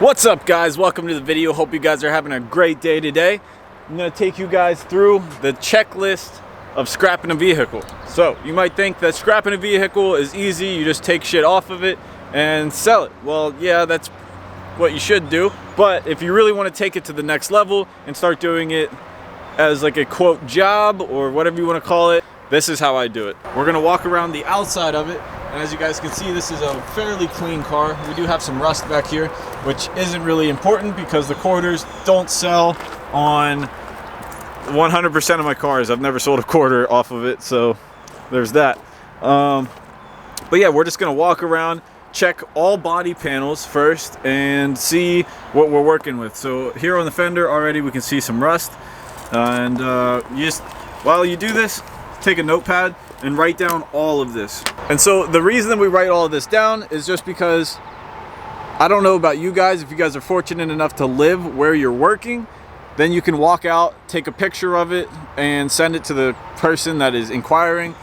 What's up, guys? Welcome to the video. Hope you guys are having a great day today. I'm going to take you guys through the checklist of scrapping a vehicle. So you might think that scrapping a vehicle is easy. You just take shit off of it and sell it. Well, yeah, that's what you should do. But if you really want to take it to the next level and start doing it as like a quote job or whatever you want to call it, this is how I do it. We're going to walk around the outside of it. And as you guys can see, this is a fairly clean car. We do have some rust back here, which isn't really important because the quarters don't sell on 100% of my cars. I've never sold a quarter off of it, so there's that. But yeah, we're just gonna walk around, check all body panels first, and see what we're working with. So here on the fender already, we can see some rust. And while you do this, take a notepad and write down all of this. And so the reason that we write all of this down is just because I don't know about you guys. If you guys are fortunate enough to live where you're working, then you can walk out, take a picture of it, and send it to the person that is inquiring.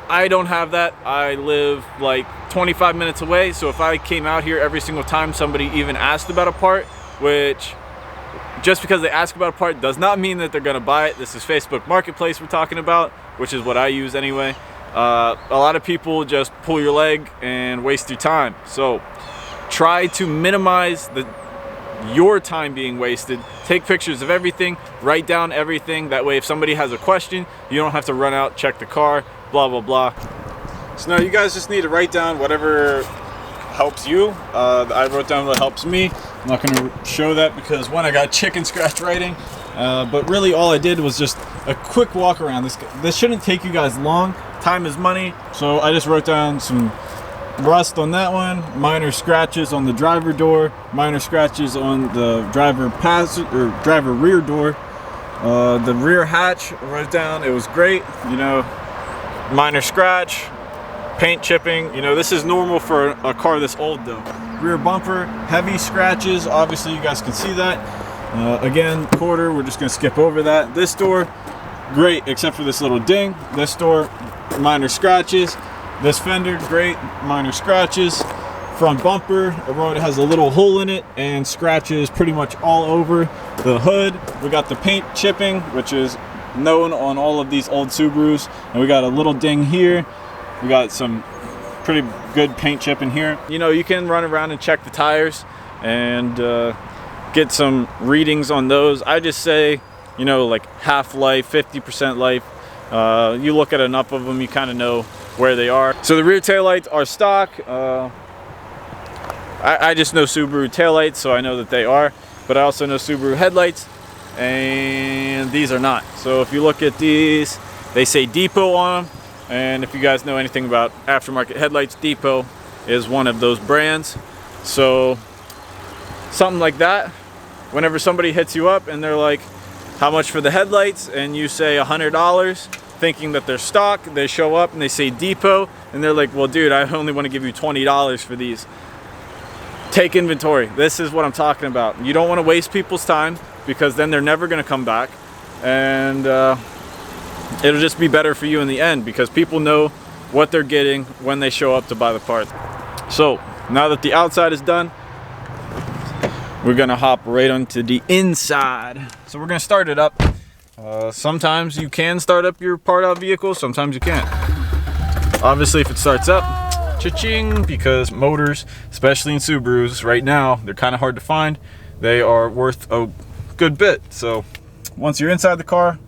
I don't have that. I live like 25 minutes away, so if I came out here every single time somebody even asked about a part, which just because they ask about a part does not mean that they're gonna buy it. This is Facebook Marketplace we're talking about, which is what I use anyway. A lot of people just pull your leg and waste your time. So try to minimize your time being wasted. Take pictures of everything, write down everything. That way if somebody has a question, you don't have to run out, check the car, blah, blah, blah. So now you guys just need to write down whatever helps you. I wrote down what helps me. I'm not going to show that because one, I got chicken scratch writing, but really all I did was just a quick walk around. This shouldn't take you guys long. Time is money. So I just wrote down some rust on that one, minor scratches on the driver door, minor scratches on the driver rear door, the rear hatch I wrote down. It was great, you know, minor scratch, paint chipping. You know, this is normal for a car this old though. Rear bumper, heavy scratches. Obviously you guys can see that. Again, quarter, we're just gonna skip over that. This door, great, except for this little ding. This door, minor scratches. This fender, great, minor scratches. Front bumper, I wrote it has a little hole in it and scratches pretty much all over the hood. We got the paint chipping, which is known on all of these old Subarus. And we got a little ding here. We got some pretty good paint chipping here. You know, you can run around and check the tires and get some readings on those. I just say, you know, like half life, 50% life. You look at enough of them, you kind of know where they are. So the rear taillights are stock. I just know Subaru taillights, so I know that they are, but I also know Subaru headlights, and these are not. So if you look at these, they say Depot on them, and if you guys know anything about aftermarket headlights, Depot is one of those brands. So something like that, whenever somebody hits you up and they're like, how much for the headlights? And you say $100, thinking that they're stock, they show up and they say Depot, and they're like, well dude, I only want to give you $20 for these. Take inventory. This is what I'm talking about. You don't want to waste people's time because then they're never going to come back, and it'll just be better for you in the end because people know what they're getting when they show up to buy the part. So now that the outside is done, we're gonna hop right onto the inside. So we're gonna start it up. Sometimes you can start up your PARTOUT vehicle, sometimes you can't. Obviously if it starts up, cha-ching, because motors, especially in Subarus right now, they're kind of hard to find. They are worth a good bit. So once you're inside the car,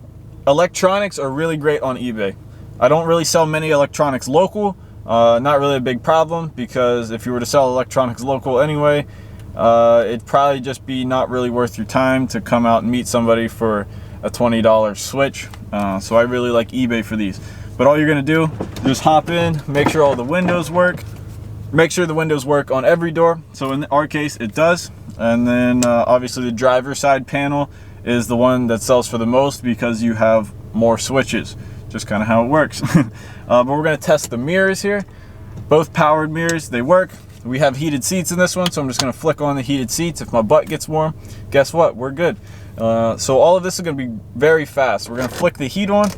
electronics are really great on eBay. I don't really sell many electronics local. Not really a big problem because if you were to sell electronics local anyway, it'd probably just be not really worth your time to come out and meet somebody for a $20 switch. So I really like eBay for these. But all you're gonna do is just hop in, make sure all the windows work, make sure the windows work on every door. So in our case, it does. And then obviously the driver's side panel is the one that sells for the most because you have more switches. Just kind of how it works. But we're gonna test the mirrors here. Both powered mirrors, they work. We have heated seats in this one, so I'm just gonna flick on the heated seats. If my butt gets warm, guess what? We're good. So all of this is gonna be very fast. We're gonna flick the heat on.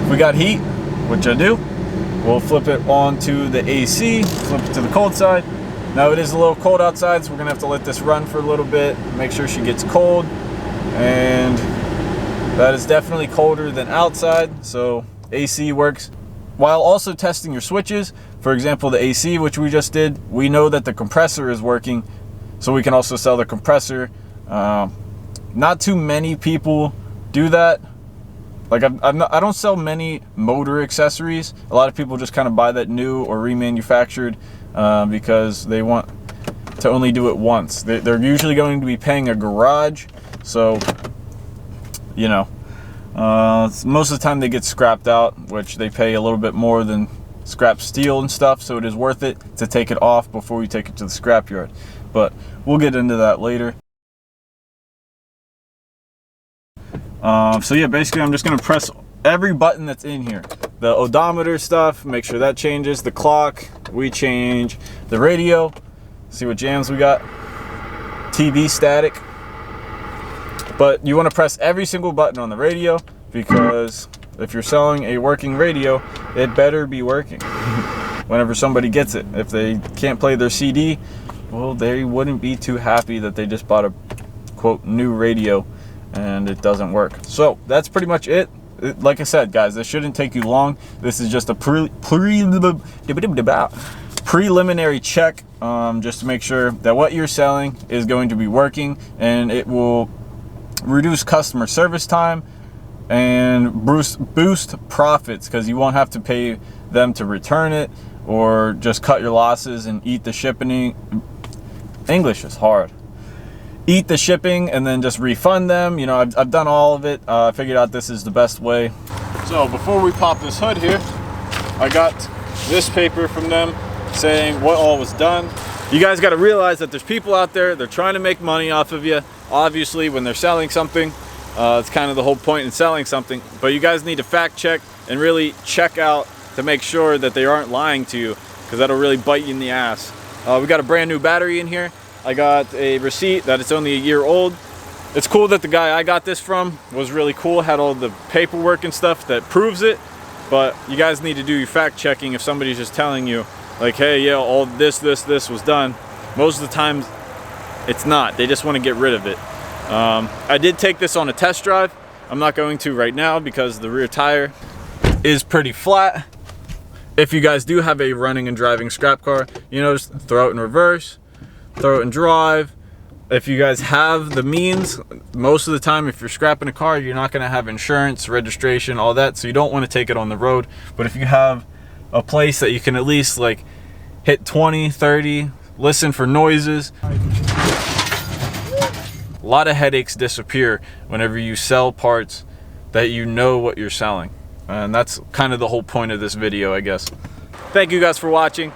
If we got heat, which I do, we'll flip it onto the AC, flip it to the cold side, Now it is a little cold outside, so we're gonna have to let this run for a little bit, make sure she gets cold, and that is definitely colder than outside, so AC works. While also testing your switches, for example the AC, which we just did, we know that the compressor is working, so we can also sell the compressor. Not too many people do that. Like I don't sell many motor accessories. A lot of people just kind of buy that new or remanufactured because they want to only do it once. They're usually going to be paying a garage, so you know, most of the time they get scrapped out, which they pay a little bit more than scrap steel and stuff, so it is worth it to take it off before we take it to the scrapyard. But we'll get into that later. So yeah, basically I'm just gonna press every button that's in here. The odometer stuff, make sure that changes. The clock, we change. The radio, see what jams we got. TV static. But you wanna press every single button on the radio, because if you're selling a working radio, it better be working whenever somebody gets it. If they can't play their CD, well, they wouldn't be too happy that they just bought a quote new radio and it doesn't work. So that's pretty much it. Like I said, guys, this shouldn't take you long. This is just a preliminary check, just to make sure that what you're selling is going to be working, and it will reduce customer service time and boost profits, because you won't have to pay them to return it or just cut your losses and eat the shipping. English is hard. Eat the shipping and then just refund them. You know, I've done all of it. I figured out this is the best way. So before we pop this hood here, I got this paper from them saying what all was done. You guys got to realize that there's people out there, they're trying to make money off of you. Obviously, when they're selling something, it's kind of the whole point in selling something. But you guys need to fact check and really check out to make sure that they aren't lying to you, because that'll really bite you in the ass. We got a brand new battery in here. I got a receipt that it's only a year old. It's cool that the guy I got this from was really cool, had all the paperwork and stuff that proves it, but you guys need to do your fact checking if somebody's just telling you, like, hey, yeah, all this was done. Most of the times, it's not. They just want to get rid of it. I did take this on a test drive. I'm not going to right now because the rear tire is pretty flat. If you guys do have a running and driving scrap car, you know, just throw it in reverse, throw it in drive. If you guys have the means, most of the time if you're scrapping a car, you're not going to have insurance, registration, all that, so you don't want to take it on the road. But if you have a place that you can at least like hit 20, 30, listen for noises, a lot of headaches disappear whenever you sell parts that you know what you're selling. And that's kind of the whole point of this video, I guess. Thank you guys for watching.